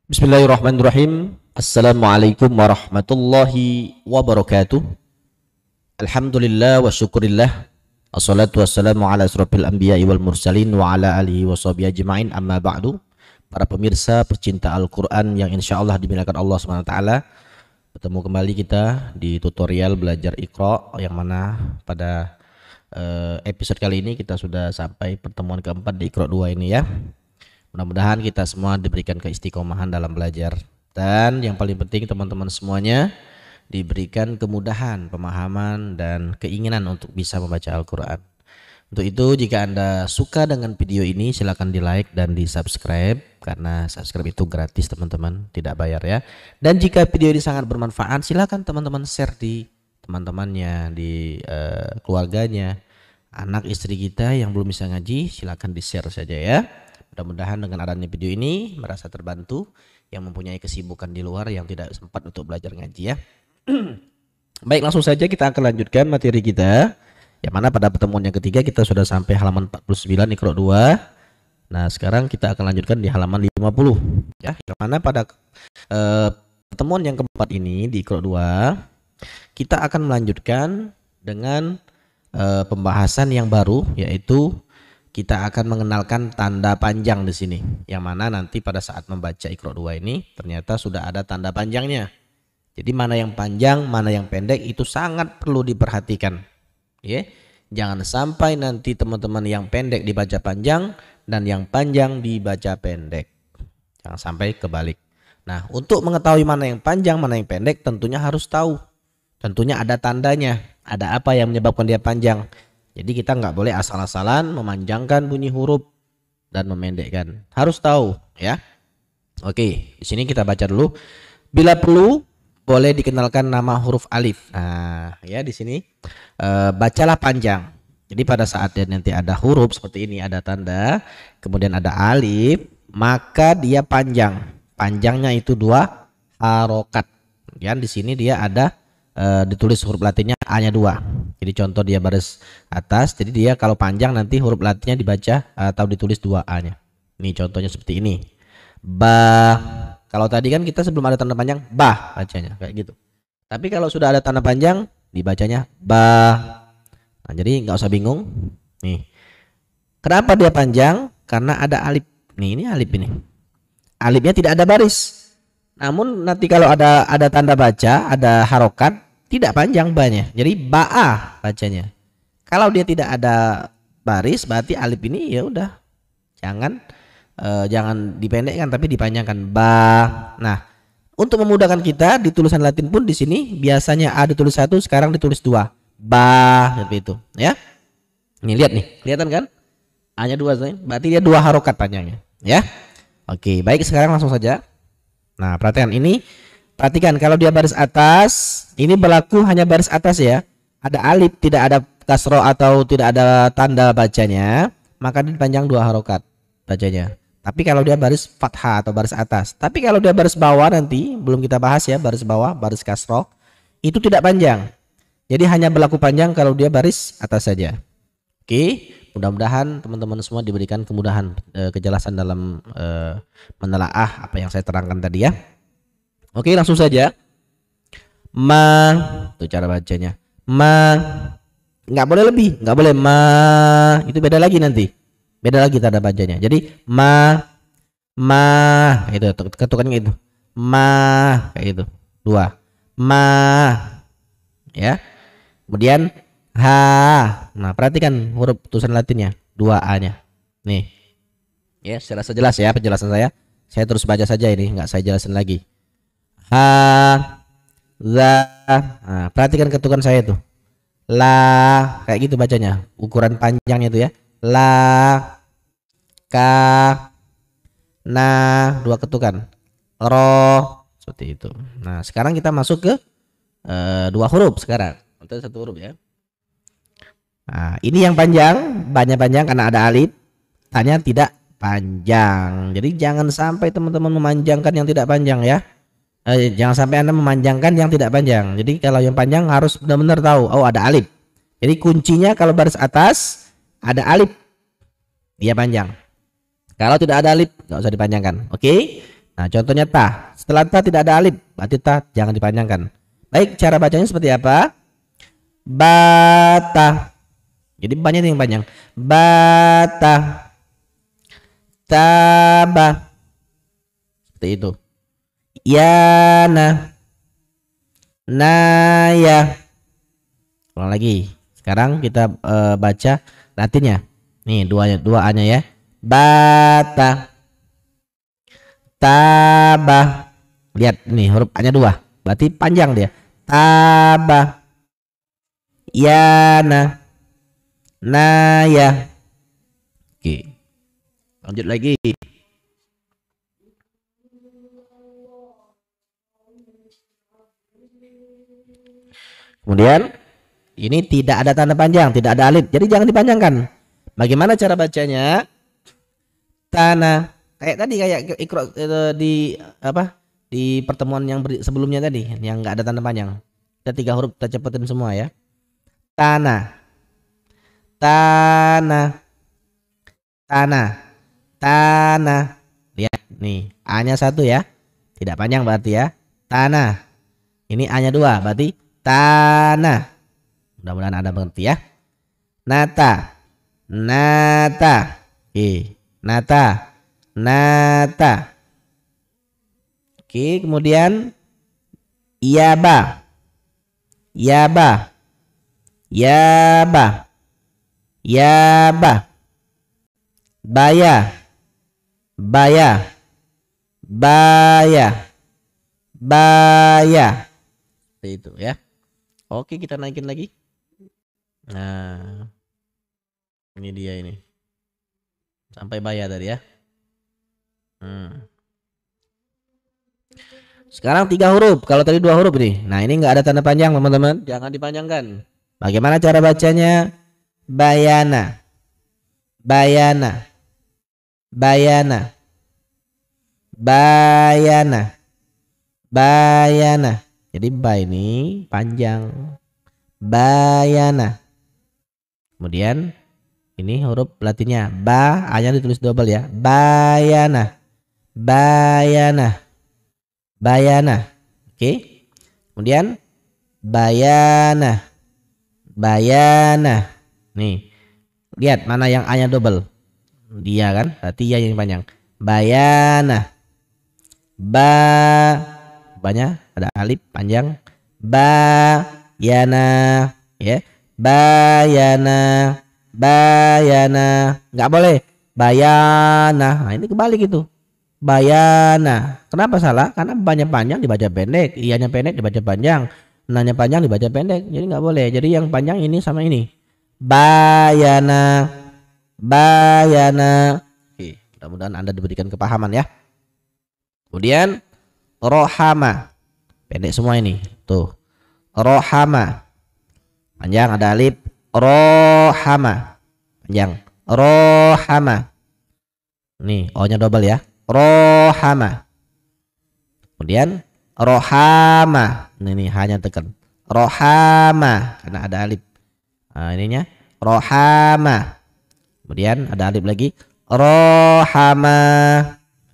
Bismillahirrahmanirrahim. Assalamualaikum warahmatullahi wabarakatuh. Alhamdulillah wa syukurillah. Assalatu wassalamu ala asrofil anbiya'i wal mursalin wa ala alihi wa sahbihi ajma'in, amma ba'du. Para pemirsa pecinta Al-Quran yang insya Allah dimuliakan Allah SWT, bertemu kembali kita di tutorial belajar Iqra, yang mana pada episode kali ini kita sudah sampai pertemuan keempat di Iqra 2 ini ya. Mudah-mudahan kita semua diberikan keistiqomahan dalam belajar, dan yang paling penting teman-teman semuanya diberikan kemudahan, pemahaman, dan keinginan untuk bisa membaca Al-Quran. Untuk itu, jika Anda suka dengan video ini, silahkan di like dan di subscribe, karena subscribe itu gratis teman-teman, tidak bayar ya. Dan jika video ini sangat bermanfaat, silahkan teman-teman share di teman-temannya, di keluarganya, anak istri kita yang belum bisa ngaji, silahkan di share saja ya. Mudah-mudahan dengan adanya video ini merasa terbantu yang mempunyai kesibukan di luar yang tidak sempat untuk belajar ngaji ya. Baik, langsung saja kita akan lanjutkan materi kita, yang mana pada pertemuan yang ketiga kita sudah sampai halaman 49 Iqra 2. Nah, sekarang kita akan lanjutkan di halaman 50 ya, yang mana pada pertemuan yang keempat ini di Iqra 2 kita akan melanjutkan dengan pembahasan yang baru, yaitu kita akan mengenalkan tanda panjang di sini, yang mana nanti pada saat membaca Iqra 2 ini ternyata sudah ada tanda panjangnya. Jadi mana yang panjang, mana yang pendek itu sangat perlu diperhatikan. Ya, jangan sampai nanti teman-teman yang pendek dibaca panjang dan yang panjang dibaca pendek. Jangan sampai kebalik. Nah, untuk mengetahui mana yang panjang, mana yang pendek, tentunya harus tahu. Tentunya ada tandanya, ada apa yang menyebabkan dia panjang. Jadi kita nggak boleh asal-asalan memanjangkan bunyi huruf dan memendekkan. Harus tahu ya. Oke, di sini kita baca dulu. Bila perlu boleh dikenalkan nama huruf alif. Nah, ya di sini bacalah panjang. Jadi pada saat nanti ada huruf seperti ini, ada tanda, kemudian ada alif, maka dia panjang. Panjangnya itu 2 harokat. Ya, di sini dia ada ditulis huruf latinnya A-nya 2. Jadi contoh dia baris atas, jadi dia kalau panjang nanti huruf latinnya dibaca atau ditulis 2 A-nya. Ini contohnya seperti ini. Ba. Kalau tadi kan kita sebelum ada tanda panjang ba bacanya kayak gitu. Tapi kalau sudah ada tanda panjang dibacanya ba. Nah, jadi nggak usah bingung. Nih. Kenapa dia panjang? Karena ada alif. Nih, ini alif ini. Alifnya tidak ada baris. Namun nanti kalau ada tanda baca, ada harokat, tidak panjang banyak. Jadi ba'a bacanya. Kalau dia tidak ada baris, berarti alif ini ya udah jangan dipendekkan tapi dipanjangkan ba. Nah, untuk memudahkan kita di tulisan Latin pun di sini biasanya A ditulis 1, sekarang ditulis 2. Ba seperti itu, ya. Nih lihat nih, kelihatan kan? A-nya 2, berarti dia 2 harokat panjangnya, ya. Oke, baik, sekarang langsung saja. Nah, perhatikan ini. Perhatikan kalau dia baris atas, ini berlaku hanya baris atas ya. Ada alif, tidak ada kasroh atau tidak ada tanda bacanya, maka dipanjang 2 harokat bacanya. Tapi kalau dia baris fathah atau baris atas, tapi kalau dia baris bawah nanti belum kita bahas ya, baris bawah, baris kasroh itu tidak panjang. Jadi hanya berlaku panjang kalau dia baris atas saja. Oke, mudah-mudahan teman-teman semua diberikan kemudahan, kejelasan dalam menelaah apa yang saya terangkan tadi ya. Oke, langsung saja. Ma, itu cara bacanya. Ma, nggak boleh lebih, nggak boleh ma, itu beda lagi nanti, beda lagi tanda bacanya. Jadi ma, itu ketukannya itu, ma kayak itu 2, ma, ya. Kemudian ha, nah perhatikan huruf tulisan Latinnya 2 A-nya. Nih, ya secara jelas ya penjelasan saya. Saya terus baca saja ini, nggak saya jelasin lagi. Ha, za, nah, perhatikan ketukan saya tuh, la, kayak gitu bacanya, ukuran panjangnya itu ya, la, ka, na, 2 ketukan, ro, seperti itu. Nah, sekarang kita masuk ke 2 huruf sekarang, itu 1 huruf ya. Nah, ini yang panjang, banyak panjang karena ada alif, tanya tidak panjang. Jadi jangan sampai teman-teman memanjangkan yang tidak panjang ya. Jangan sampai Anda memanjangkan yang tidak panjang. Jadi kalau yang panjang harus benar-benar tahu, oh ada alif. Jadi kuncinya kalau baris atas ada alif, dia panjang. Kalau tidak ada alif nggak usah dipanjangkan. Oke. Nah, contohnya ta. Setelah ta tidak ada alif, berarti ta jangan dipanjangkan. Baik, cara bacanya seperti apa? Bata. Jadi banyak yang panjang. Bata. Taba. Seperti itu. Yana. Naya. Ulang lagi. Sekarang kita baca Latinnya. Nih dua A-nya ya. Bata. Tabah. Lihat nih huruf A-nya 2. Berarti panjang dia. Tabah. Yana. Naya. Oke. Lanjut lagi. Kemudian ini tidak ada tanda panjang, tidak ada alif. Jadi jangan dipanjangkan. Bagaimana cara bacanya? Tanah. Kayak tadi kayak ikro di apa? Di pertemuan yang sebelumnya tadi yang nggak ada tanda panjang. Kita 3 huruf kita cepetin semua ya. Tanah. Tanah. Tanah. Tanah. Lihat nih, A-nya 1 ya. Tidak panjang berarti ya. Tanah. Ini A-nya 2 berarti tanah. Mudah-mudahan Anda mengerti ya. Nata. Nata. Oke, nata. Nata. Oke, kemudian yaba. Yaba. Yaba. Yaba. Baya. Baya. Baya. Baya. Seperti itu ya. Oke, kita naikin lagi. Nah, ini dia ini. Sampai baya tadi ya. Sekarang 3 huruf. Kalau tadi 2 huruf nih. Nah, ini nggak ada tanda panjang teman-teman. Jangan dipanjangkan. Bagaimana cara bacanya? Bayana. Bayana. Bayana. Bayana. Bayana. Jadi ba ini panjang. Bayana. Kemudian ini huruf Latinnya. Ba, A-nya ditulis double ya. Bayana. Bayana. Bayana. Oke. Kemudian bayana. Bayana. Nih. Lihat mana yang A-nya double. Dia kan? Berarti ya yang panjang. Bayana. Banyak ada alif panjang. Bayana. Ya. Bayana. Bayana. Nggak boleh. Bayana. Nah, ini kebalik itu. Bayana. Kenapa salah? Karena banyak panjang dibaca pendek, iyanya pendek dibaca panjang, nanya panjang dibaca pendek. Jadi nggak boleh. Jadi yang panjang ini sama ini. Bayana. Bayana. Oke, mudah-mudahan Anda diberikan kepahaman ya. Kemudian rohama. Pendek semua ini. Tuh. Rohama. Panjang ada alif. Rohama. Panjang. Rohama. Nih, O-nya double ya. Rohama. Kemudian rohama. Ini hanya tekan. Rohama karena ada alif. Nah, ininya rohama. Kemudian ada alif lagi. Rohama.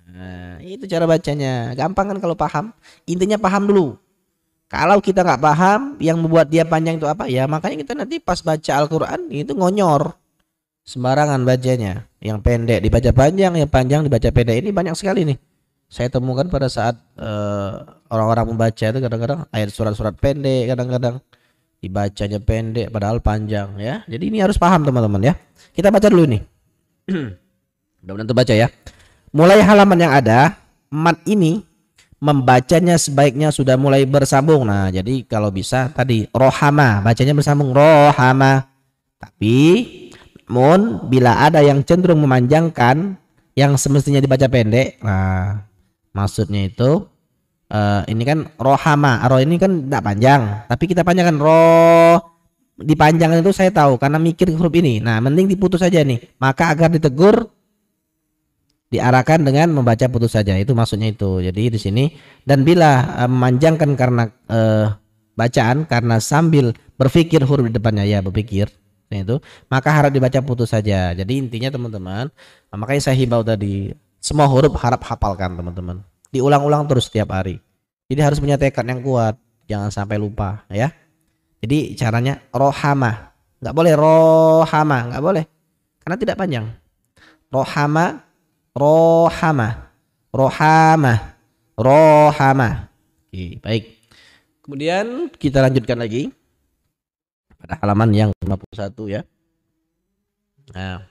Nah, itu cara bacanya. Gampang kan kalau paham? Intinya paham dulu. Kalau kita nggak paham yang membuat dia panjang itu apa? Ya makanya kita nanti pas baca Al-Quran itu ngonyor. Sembarangan bacanya. Yang pendek dibaca panjang, yang panjang dibaca pendek. Ini banyak sekali nih. Saya temukan pada saat orang-orang membaca itu kadang-kadang ayat surat-surat pendek, kadang-kadang dibacanya pendek padahal panjang ya. Jadi ini harus paham teman-teman ya. Kita baca dulu nih. Mudah-mudahan terbaca ya. Mulai halaman yang ada, mat ini membacanya sebaiknya sudah mulai bersambung. Nah, jadi kalau bisa tadi rohama, bacanya bersambung rohama. Tapi bila ada yang cenderung memanjangkan yang semestinya dibaca pendek, nah maksudnya itu ini kan rohama, roh ini kan tidak panjang, tapi kita panjangkan roh. Dipanjangkan itu saya tahu karena mikir huruf ini. Nah, mending diputus saja nih. Maka agar ditegur diarahkan dengan membaca putus saja. Itu maksudnya itu. Jadi di sini dan bila memanjangkan karena bacaan karena sambil berpikir huruf di depannya ya berpikir. Nah, itu maka harap dibaca putus saja. Jadi intinya teman-teman, makanya saya himbau tadi semua huruf harap hafalkan teman-teman. diulang-ulang terus setiap hari. Jadi harus punya tekad yang kuat, jangan sampai lupa ya. Jadi caranya rohama, nggak boleh rohama, nggak boleh, karena tidak panjang. Rohama, rohama, rohama, rohama. Oke, baik. Kemudian kita lanjutkan lagi pada halaman yang 51 ya. Nah,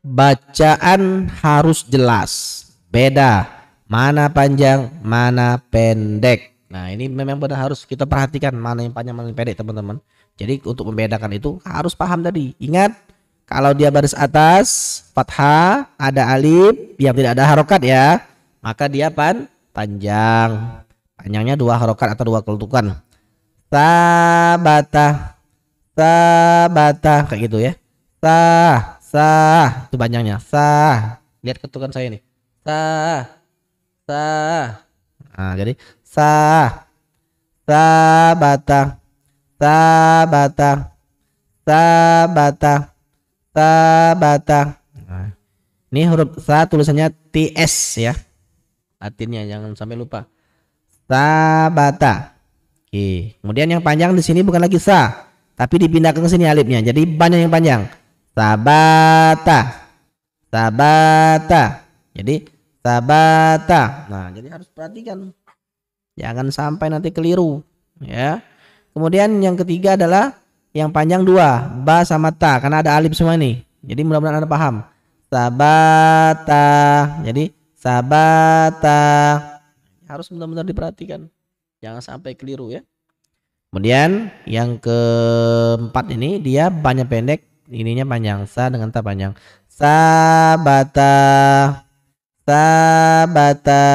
bacaan harus jelas, beda mana panjang, mana pendek. Nah, ini memang benar harus kita perhatikan mana yang panjang, mana yang pendek, teman-teman. Jadi untuk membedakan itu harus paham tadi. Ingat, kalau dia baris atas fathah, ada alif yang tidak ada harokat ya, maka dia panjang. Panjangnya 2 harokat atau 2 kelutukan. Sabata, sabata, kayak gitu ya. Sah, itu panjangnya. Sah. Lihat ketukan saya nih. Sah. Sah. Nah, jadi sah. Sabata. Sabata. Sabata. Sabata. Nah, ini huruf sa tulisannya TS ya. Latinnya jangan sampai lupa. Sabata. Oke. Kemudian yang panjang di sini bukan lagi sa, tapi dipindahkan ke sini alifnya. Jadi banyak yang panjang. Sabata. Sabata. Jadi sabata. Nah, jadi harus perhatikan. Jangan sampai nanti keliru ya. Kemudian yang ketiga adalah yang panjang 2, ba sama ta, karena ada alif semua ini. Jadi mudah-mudahan Anda paham. Sabata. Jadi sabata. Harus benar-benar diperhatikan. Jangan sampai keliru ya. Kemudian yang keempat ini dia banyak pendek, ininya panjang, sa dengan ta panjang. Sabata. Sabata.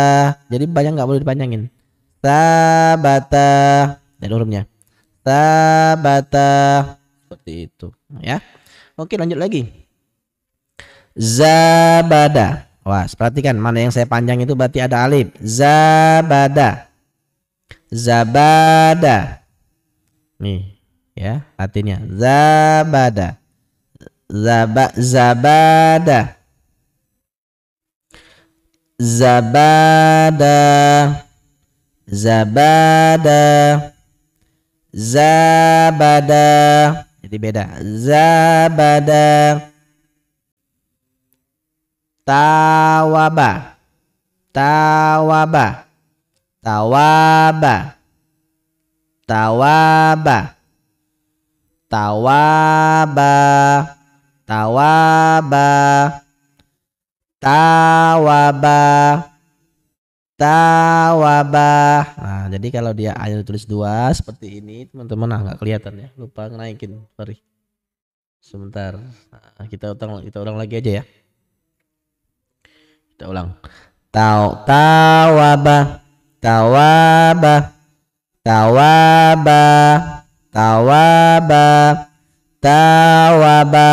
Jadi banyak nggak boleh dipanjangin. Sabata. Dan hurufnya. Sabata. Seperti itu ya. Oke, lanjut lagi. Zabada. Wah, perhatikan mana yang saya panjang itu berarti ada alif. Zabada. Zabada. Nih, ya, artinya zabada. Zabada. Zabada. Zabada. Zabada. Jadi beda. Zabada. Tawaba. Tawaba. Tawaba. Tawaba. Tawaba. Tawaba. Tawaba. Tawaba. Nah, jadi kalau dia ayat tulis 2 seperti ini, teman-teman nggak kelihatan ya. Lupa naikin, sorry. Sebentar. Nah, kita ulang lagi aja ya. Kita ulang. Tawaba. Tawaba. Tawaba. Tawaba. Tawaba.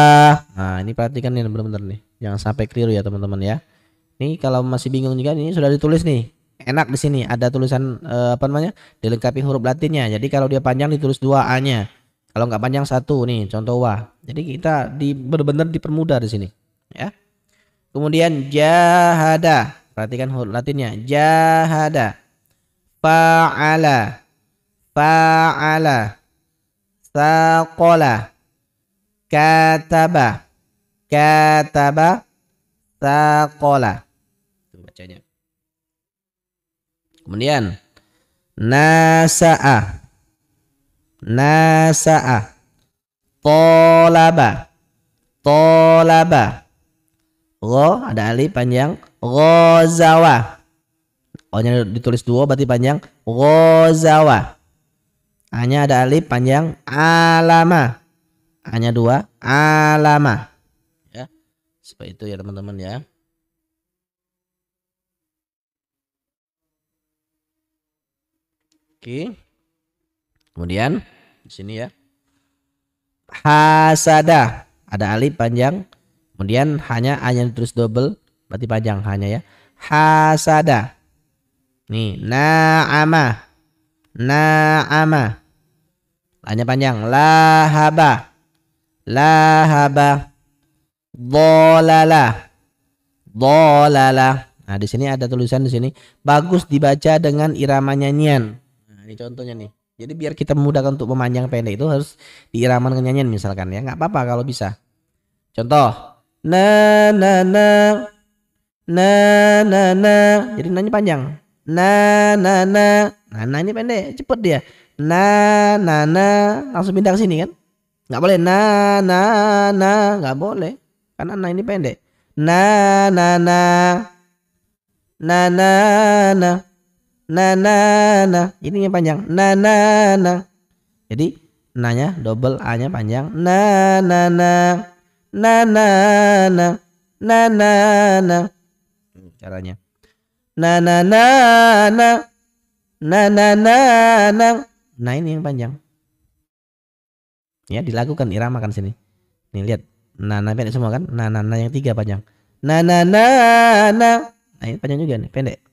Nah, ini perhatikan nih benar-benar nih. Jangan sampai keliru ya, teman-teman ya. Ini kalau masih bingung juga, ini sudah ditulis nih. Enak di sini ada tulisan apa namanya? Dilengkapi huruf Latinnya. Jadi kalau dia panjang ditulis 2 A-nya. Kalau nggak panjang 1 nih, contoh wa. Jadi kita benar-benar dipermudah di sini, ya. Kemudian jahada. Perhatikan huruf Latinnya. Jahada. Fa'ala. Fa'ala. Saqala. Kataba. Kataba. Saqala. Itu bacanya. Kemudian nasa'a. Nasa'a. Tolaba. Tolaba. Gho ada alif panjang. Ghazawa. O-nya ditulis 2 berarti panjang. Ghazawa. A-nya ada alif panjang. Alama. A-nya 2. Alama. Ya. Seperti itu ya, teman-teman ya. Oke. Kemudian di sini ya. Hasada. Ada alif panjang. Kemudian hanya A yang ditulis double berarti panjang hanya ya. Hasada. Nih, na'ama. Na'ama. Hanya panjang. Lahaba. lahaba, dhalala, dhalala. Nah, di sini ada tulisan di sini bagus dibaca dengan irama nyanyian. Nah, ini contohnya nih. Jadi biar kita memudahkan untuk memanjang pendek itu harus diirama dengan nyanyian misalkan ya. Nggak apa-apa kalau bisa. Contoh, na na na na na na. Jadi nanya panjang. Na na na. Nah, ini pendek, cepet dia. Na na na, langsung pindah ke sini kan? Nggak boleh na na na, nggak boleh. Karena na ini pendek. Na na na. Na na na. Na na na. Ini yang panjang. Na na na. Jadi na-nya double, A-nya panjang. Na na na. Na na na. Na na na. Caranya. Na na na na. Na na na na. Nah, ini yang panjang. Ya, dilakukan iramakan sini. Nih lihat. Na na pendek semua kan? Na na na yang 3 panjang. Na na na na. Nah, ini panjang juga nih, pendek.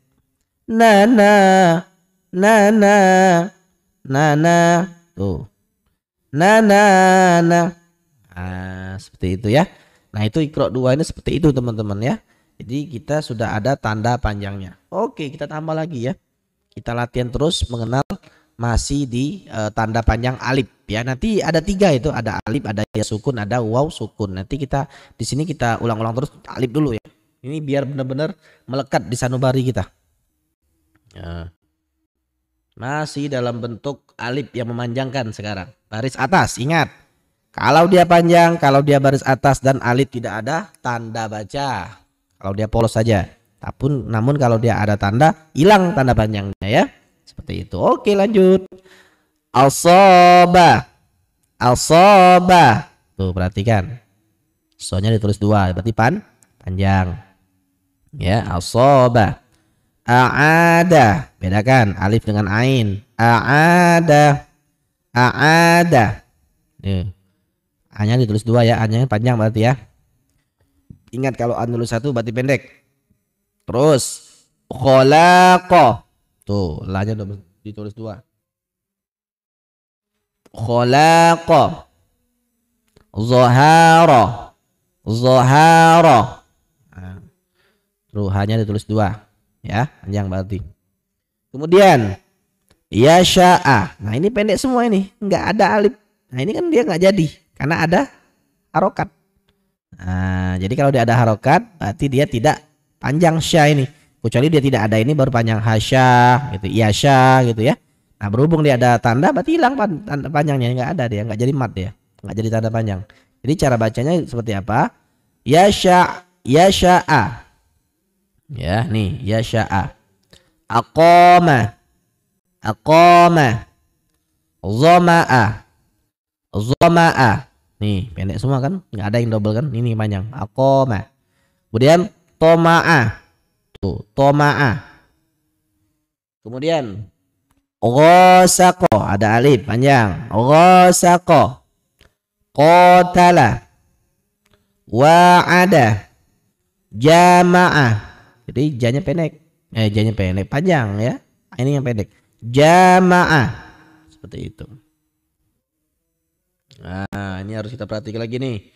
Na na na na na na. Tuh. Na na na. Nah, seperti itu ya. Nah, itu Iqra 2 ini seperti itu teman-teman ya. Jadi kita sudah ada tanda panjangnya. Oke, kita tambah lagi ya. Kita latihan terus mengenal masih di tanda panjang alif ya. Nanti ada 3 itu, ada alif, ada ya sukun, ada waw sukun. Nanti kita di sini kita ulang-ulang terus alif dulu ya. Ini biar benar-benar melekat di sanubari kita. Ya. Masih dalam bentuk alif yang memanjangkan sekarang. Baris atas, ingat. Kalau dia panjang, kalau dia baris atas dan alif tidak ada tanda baca. Kalau dia polos saja. Namun kalau dia ada tanda, hilang tanda panjangnya ya. Seperti itu. Oke, lanjut. Al-soba. Al-soba. Tuh, perhatikan. So-nya ditulis 2, berarti panjang. Ya, al-soba. A'ada. Bedakan alif dengan ain. A'ada. A'ada. Nih. A-nya ditulis 2 ya, A-nya panjang berarti ya. Ingat kalau A nulis 1 berarti pendek. Terus khalaqa. Tuh, la-nya ditulis 2. Khalaqa. Zahara. Zahara. Nah, terus H-nya ditulis 2 ya, panjang berarti. Kemudian yasha'a. Nah, ini pendek semua ini, nggak ada alif. Nah, ini kan dia nggak jadi karena ada harokat. Nah, jadi kalau dia ada harokat berarti dia tidak panjang sya ini. Kecuali dia tidak ada ini baru panjang hasya gitu, yasha gitu ya. Nah, berhubung dia ada tanda berarti hilang tanda panjangnya, nggak ada dia, nggak jadi mat dia, nggak jadi tanda panjang. Jadi cara bacanya seperti apa? Yasha, yasha'a. Ya, nih yasha'a. Aqama. Aqama. Zama'a. Zama'a. Nih, pendek semua kan? Nggak ada yang double kan? Ini panjang. Aqama. Kemudian toma'a. Tuh, toma'a. Kemudian ghasaqo, ada alif panjang. Ghasaqo. Qatala. Wa'ada. Jama'ah. Jadi janya pendek. Janya pendek, panjang ya. Ini yang pendek. Jama'ah. Seperti itu. Nah, ini harus kita perhatikan lagi nih.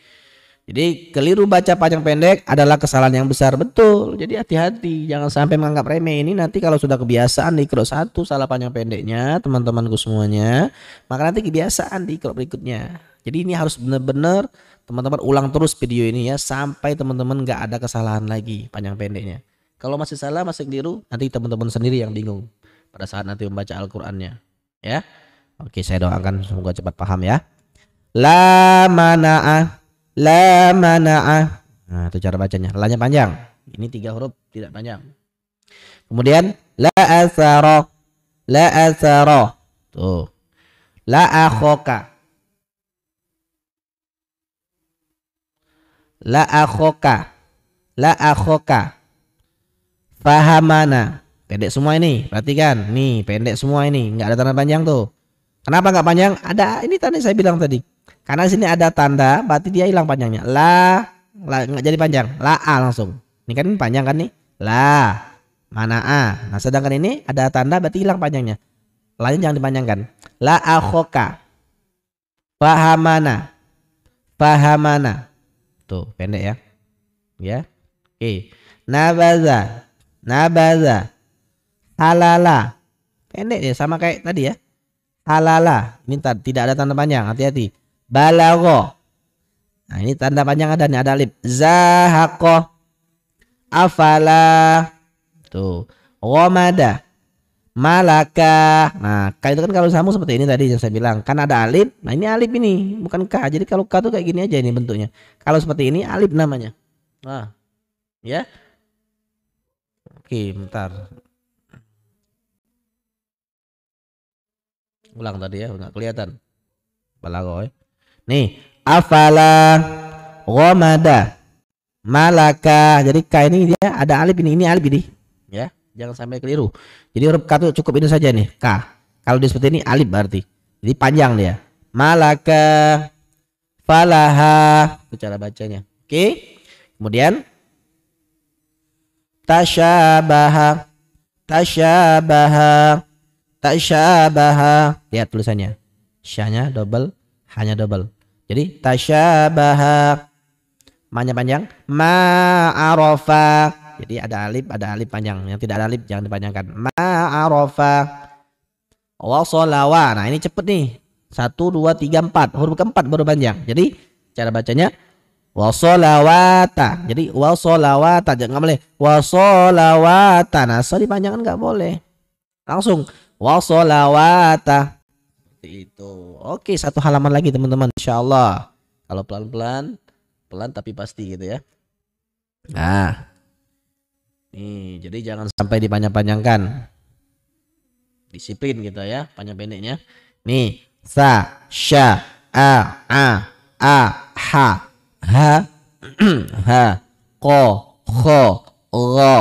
Jadi keliru baca panjang pendek adalah kesalahan yang besar, betul. Jadi hati-hati, jangan sampai menganggap remeh. Ini nanti kalau sudah kebiasaan di Iqra 1 salah panjang pendeknya, teman-temanku semuanya, maka nanti kebiasaan di Iqra berikutnya. Jadi ini harus benar-benar teman-teman ulang terus video ini ya, sampai teman-teman nggak ada kesalahan lagi panjang pendeknya. Kalau masih salah, masih keliru, nanti teman-teman sendiri yang bingung pada saat nanti membaca Al-Qur'annya ya. Oke, saya doakan semoga cepat paham ya. La mana'ah. La mana'ah. Nah, itu cara bacanya. La-nya panjang. Ini 3 huruf tidak panjang. Kemudian la asara. La asara. Tuh. La akhoka. La akhoka. La akhoka. Fahamana. Pendek semua ini. Perhatikan. Nih, pendek semua ini. Nggak ada tanda panjang tuh. Kenapa nggak panjang? Ada. Ini tadi saya bilang tadi. Karena sini ada tanda, berarti dia hilang panjangnya. La nggak jadi panjang. La a langsung. Ini kan ini panjang kan nih. La mana a. Nah, sedangkan ini ada tanda, berarti hilang panjangnya. La-nya jangan dipanjangkan. La akhoka. Fahamana. fahamana. Tuh, pendek ya. Ya. Oke. Nabaza. Nabaza. Halala. Pendek ya, sama kayak tadi ya. Halala. Ini tidak ada tanda panjang, hati-hati. Balagho. Nah, ini tanda panjang ada nih, ada alif. Zahaqo. Afala. Tuh. Ghamada. Malaka. Nah, K itu kan kalau sambung seperti ini tadi yang saya bilang. Kan ada alif. Nah, ini alif ini, bukan K. Jadi kalau K tuh kayak gini aja ini bentuknya. Kalau seperti ini alif namanya. Nah, ya. Oke, bentar. Ulang tadi ya, nggak kelihatan. Balagho. Nih, afala ghamada malaka. Jadi K ini dia ada alif ini alif ini. Ya. Jangan sampai keliru. Jadi huruf K itu cukup ini saja nih, K. Kalau di seperti ini alif berarti. Jadi panjang dia. Malaka falaha. Itu cara bacanya. Oke. Kemudian tasyabaha. Tasyabaha. Tasyabaha. Lihat tulisannya. Syahnya double, hanya double. Jadi tasyabaha. Ma-nya panjang. Ma'arofa. Jadi ada alif panjang. Yang tidak ada alif jangan dipanjangkan. Ma'arofa wasolawa. Nah ini cepet nih. 1, 2, 3, 4. Huruf keempat baru panjang. Jadi cara bacanya wasolawata. Jadi wasolawata. Jangan boleh wasolawata. Nah so dipanjangkan nggak boleh. Langsung wasolawata. Seperti itu. Oke, satu halaman lagi teman-teman. Insyaallah. Kalau pelan-pelan, pelan tapi pasti gitu ya. Nah. Nih, jadi jangan sampai dipanjang-panjangkan. Disiplin gitu ya, panjang pendeknya. Nih, sa, sya, a, ha, ha, ko, kho, ro,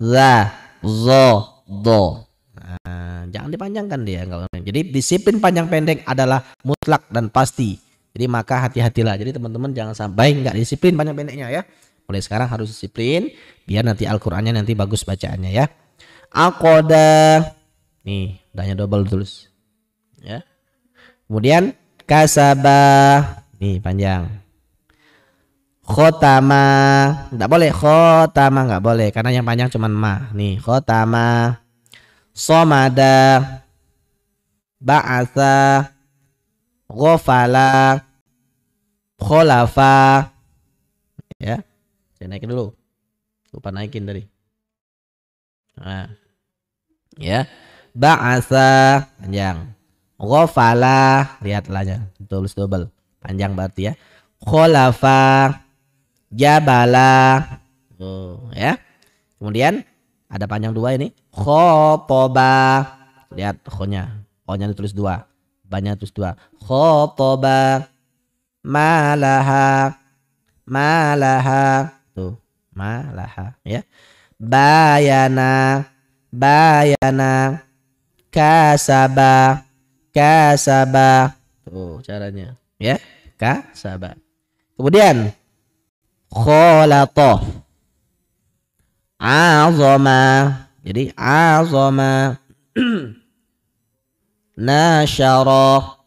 za, zo, do. Nah, jangan dipanjangkan dia kalau. Jadi disiplin panjang pendek adalah mutlak dan pasti. Jadi maka hati-hatilah. Jadi teman-teman jangan sampai nggak disiplin panjang pendeknya ya. Mulai sekarang harus disiplin biar nanti Al-Qur'annya nanti bagus bacaannya ya. Aqoda. Nih, udahnya double tulis. Ya. Kemudian kasaba. Nih panjang. Khotama. Enggak boleh khotama, enggak boleh karena yang panjang cuman ma. Nih, khotama. Somada. Ba'atha. Ghafala. Kholafa. Ya. Saya naikin dulu. Lupa naikin tadi. Nah. Ya. Ba'asa panjang. Ghafala, lihatlah tulis double. Panjang berarti ya. Kholafa. Jabala. Oh, ya. Kemudian ada panjang dua ini. Khotoba. Lihat kho-nya. Kho-nya ditulis dua. Banyak tulis dua. Khotoba. Malaha. Malaha. Tuh, malaha ya. Bayana, bayana, kasaba, kasaba. Tuh caranya ya, kasaba. Kemudian kholatoh, azoma. Jadi azoma. Nasyara,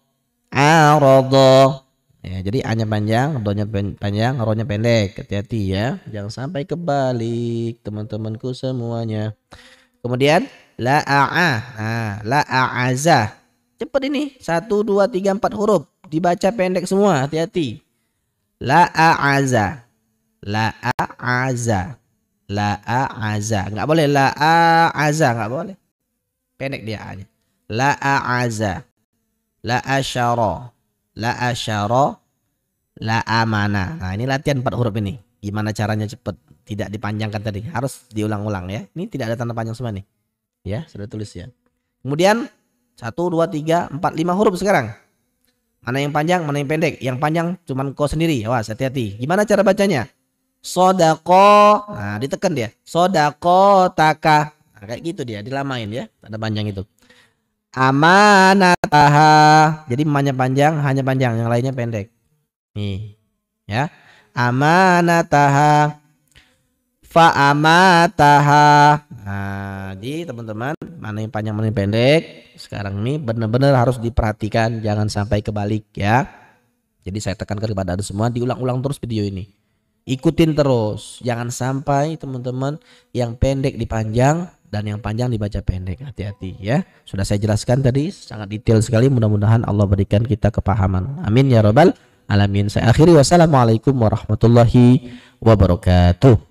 arodo. Ya, jadi A-nya panjang, do-nya panjang, ro-nya pendek. Hati-hati ya, jangan sampai kebalik teman-temanku semuanya. Kemudian la'a'a. Nah, la'a'aza. Cepat ini. 1, 2, 3, 4 huruf. Dibaca pendek semua, hati-hati. La'a'aza. La'a'aza. La'a'aza. Enggak boleh la'a'aza, enggak boleh. Pendek dia A-nya. La'a'aza. La'asyara. La asyara, la amana. Nah ini latihan 4 huruf ini. Gimana caranya cepet, tidak dipanjangkan tadi. Harus diulang-ulang ya. Ini tidak ada tanda panjang semua nih. Ya sudah tulis ya. Kemudian 1, 2, 3, 4, 5 huruf sekarang. Mana yang panjang, mana yang pendek. Yang panjang cuman ko sendiri. Wah hati-hati. Gimana cara bacanya? Sodako. Nah ditekan dia. Sodako taka. Nah, kayak gitu dia. Dilamain ya. Tanda panjang itu. Amanataha. Jadi ma-nya panjang, hanya panjang, yang lainnya pendek. Nih, ya. Amanataha. Fa'amataha. Nah, jadi teman-teman, mana yang panjang, mana yang pendek. Sekarang ini benar-benar harus diperhatikan, jangan sampai kebalik ya. Jadi saya tekankan kepada Anda semua, diulang-ulang terus video ini. Ikutin terus, jangan sampai teman-teman yang pendek dipanjang dan yang panjang dibaca pendek. Hati-hati ya. Sudah saya jelaskan tadi, sangat detail sekali. Mudah-mudahan Allah berikan kita kepahaman. Amin ya rabbal alamin. Saya akhiri, wassalamualaikum warahmatullahi wabarakatuh.